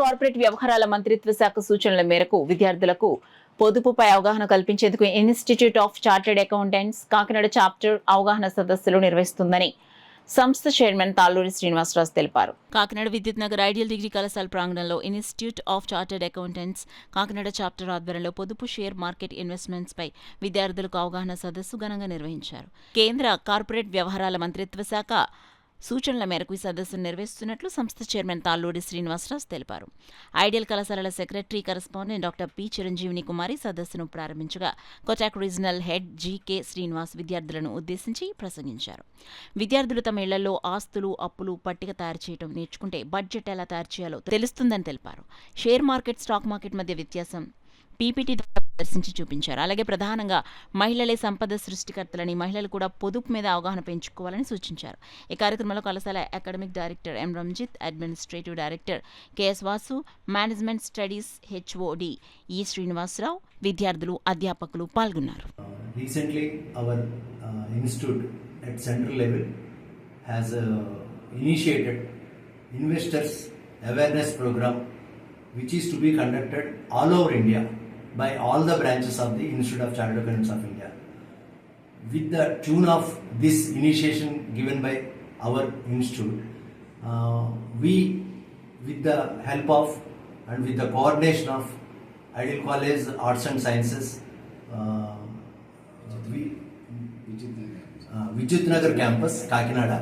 Corporate వ్యవహారాల మంత్రిత్వ శాఖ సూచనల మేరకు విద్యార్థులకు పొదుపుపై అవగాహన కల్పించేందుకు institute of chartered accountants Kakinada chapter అవగాహన సదస్సులు నిర్వహిస్తుందని సంస్థ చైర్మన్ తాళ్ళూరి శ్రీనివాసరావు తెలిపారు. కాకినాడ విద్యుత్ నగర్ ఐడియల్ డిగ్రీ కళాశాల ప్రాంగణంలో institute of chartered accountants Kakinada chapter ఆధ్వర్యంలో పొదుపు షేర్ మార్కెట్ ఇన్వెస్ట్మెంట్స్ పై విద్యార్థులకు అవగాహన సదస్సు ఘనంగా నిర్వహించారు. కేంద్ర కార్పొరేట్ వ్యవహారాల మంత్రిత్వ శాఖ సూచనల మేరకు ఈ సదస్సును నిర్వహిస్తున్నట్లు సంస్థ చైర్మన్ తాళ్ళూరి శ్రీనివాసరావు తెలిపారు. ఐడియల్ కళాశాలల సెక్రటరీ కరెస్పాండెంట్ డాక్టర్ పి చిరంజీవిని కుమారి సదస్సును ప్రారంభించగా Kotak regional head GK Srinivas విద్యార్థులను ఉద్దేశించి ప్రసంగించారు. విద్యార్థులు తమ ఇళ్లలో ఆస్తులు, అప్పులు పట్టిక తయారు చేయడం నేర్చుకుంటే బడ్జెట్ ఎలా తయారు చేయాలో తెలుస్తుందని తెలిపారు. షేర్ మార్కెట్, స్టాక్ మార్కెట్ మధ్య వ్యత్యాసం పీపీటీ ద్వారా ప్రదర్శించి చూపించారు. అలాగే ప్రధానంగా మహిళలే సంపద సృష్టికర్తలని, మహిళలు కూడా పొదుపు మీద అవగాహన పెంచుకోవాలని సూచించారు. ఈ కార్యక్రమంలో కళాశాల academic director M Ranjith, administrative director KS Vasu, management studies HOD E Srinivasarao, విద్యార్థులు, అధ్యాపకులు పాల్గొన్నారు. Recently, our institute at central level has initiated investors awareness program, which is to be conducted all over India by all the branches of the Institute of Chartered Accountants of India. With the tune of this initiation given by our institute, we, with the help of and with the coordination of Ideal College Arts and Sciences, Vidyut Nagar campus, Kakinada,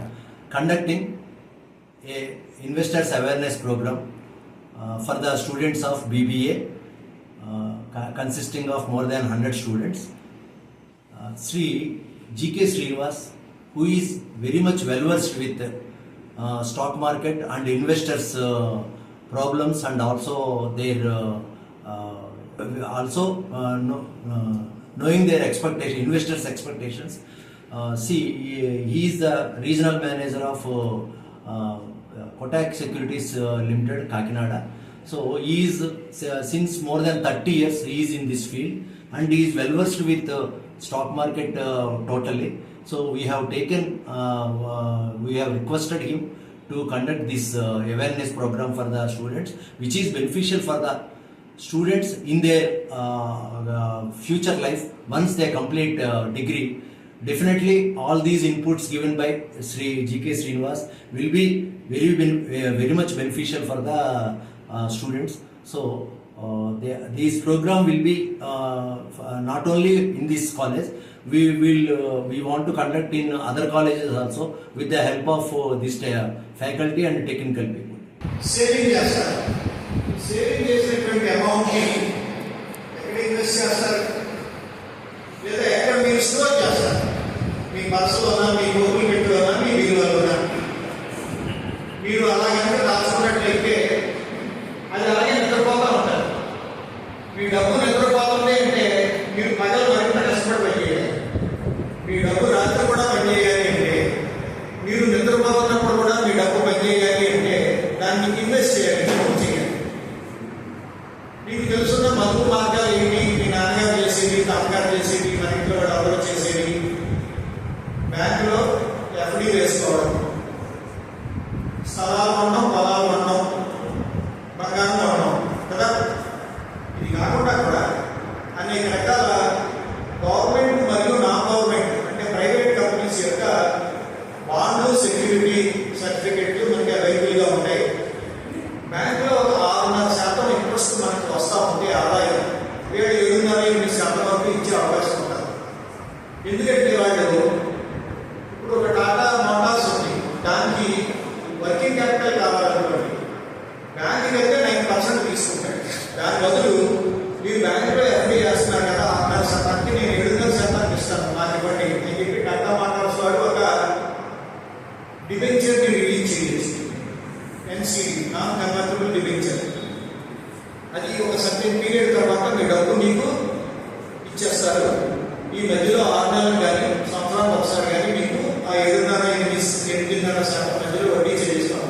conducting a investors awareness program for the students of BBA, consisting of more than 100 students. Sri GK Srinivas, who is very much well versed with stock market and investors problems and also their knowing their expectation, investors expectations. He is the regional manager of Kotak Securities Limited, Kakinada. So he is since more than 30 years he is in this field and he is well versed with stock market totally. So we have requested him to conduct this awareness program for the students, which is beneficial for the students in their future life once they complete degree. Definitely all these inputs given by Sri GK Srinivas will be very much beneficial for the students. So this program will be not only in this college, we want to conduct in other colleges also with the help of this faculty and technical people. Saving చేసేటువంటి amount ని ఎక్కడ invest చేస్తారు లేదా ఎక్కడ మీరు store చేస్తారు? మీ పర్సులోనా, మీ Google పెట్టులోనా, మీ వీలులోనా? మీరు అలా కనుక దాచుకున్నట్లయితే అది అలాగే నిద్రపోతూ ఉంటారు. మీ డబ్బు నిద్రపోతుంది అంటే మీరు పగలు మరింత కష్టపడి పనిచేయాలి. మీ డబ్బు రాత్రి కూడా పనిచేయాలి అంటే, మీరు నిద్రపోతున్నప్పుడు కూడా మీ డబ్బు పనిచేయాలి అంటే దాన్ని ఇన్వెస్ట్ చేయాలి, చేయాలి. మీకు తెలుసున్న మదుపు మార్గాలు ఏమి? మీ నాన్నగారు చేసేవి, తాతగారు చేసేవి, మన ఇంట్లో కూడా ఎవరో చేసేవి. బ్యాంకులో ఎఫ్డీ వేసుకోవడం, స్థలాలు కొనడం, పొలాలు కొనడం, బంగారం కొనడం కదా. ఇది కాకుండా కూడా అనేక రకాల గవర్నమెంట్ మరియు నాన్ గవర్నమెంట్ అంటే ప్రైవేట్ కంపెనీస్ యొక్క బాండ్లు, సెక్యూరిటీ సర్టిఫికెట్లు మనకి అవైలబుల్గా ఉంటాయి. బ్యాంకులో ఒక 6.5% ఇంట్రెస్ట్ మనకు వస్తూ ఉంటే ఆదాయం 7.5% వరకు ఇచ్చే అవకాశం ఉంటుంది. ఎందుకంటే వాళ్ళు ఇప్పుడు ఒక టాటా మోటార్స్ ఉంది, దానికి వర్కింగ్ క్యాపిటల్ కావాలనుకోండి, బ్యాంకుకి అయితే 9% తీసుకుంటాడు. దాని బదులు మీరు బ్యాంకులో ఎఫ్డీ చేస్తున్నారు కదా, 6.5%కి నేను 7.5% ఇస్తాను నాకు ఇవ్వండి అని చెప్పి టాటా మోటార్స్ వాడు ఒక డిబెంచర్ని రిలీజ్ చేసి, ఎన్సీడీ నాన్ కన్వర్టబుల్ డిబెంచర్, అది ఒక సర్టెన్ పీరియడ్ తర్వాత మీ డబ్బు మీకు ఇచ్చేస్తారు. ఈ మధ్యలో 6 నెలలు కానీ సంవత్సరానికి ఒకసారి కానీ మీకు ఆ 7.5-8.5% మధ్యలో వడ్డీ చెల్లిస్తాం.